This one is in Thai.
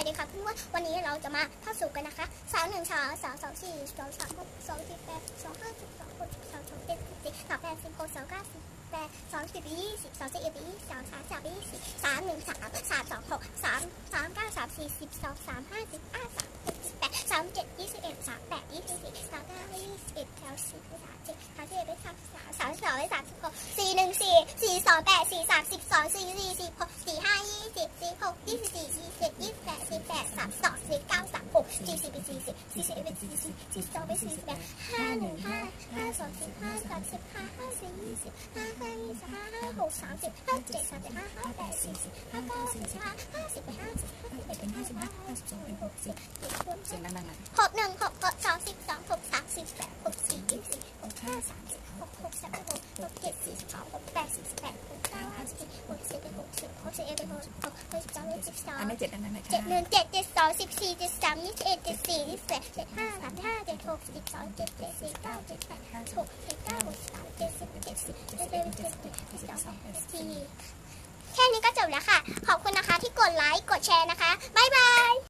วัสดีค่ะเพื่อนวันนี้เราจะมาเข้าสู่กันนะคะ3 1 2 2 2 4 2 3 6 2 4 8 2 5 2 6 2 2 7 4 3 8 16 2 9 8 2 10 20 2 11 20 2 3 3 20 3 1 3 3 2 6 3 3 9 3 4 12 3 5 15 3 8 3 7 21 3 8 24 3 9 21 4 3 7 3 1 3 3 2 36 4 1 4 4 2 8 4 3 12 4 4 4 6 4 5 20 16 24 27 28 28 32 29 36 40 40 41 40 42 48 51 5 52 5 35 54 20 55 25 26 30 57 35 58 40 59 45 50 50 51 55 52 60 เสียงดังๆหน่อย 6 1 6 6 2 12 6 3 18 6 4 24 6 5 30 6 6 3 6 6 7 42 6 8 48 6 9 50 61 60 61 62 62 อันไม่เจ็ดดังๆหน่อย เจ็ ค่ะ ด1 7 7 2 14 13 21 74 28 75 35 76 72 77 49 78 56 79 63 70 71 72 74แค่นี้ก็จบแล้วค่ะ ขอบคุณนะคะที่กดไลค์ กดแชร์นะคะ บ๊ายบาย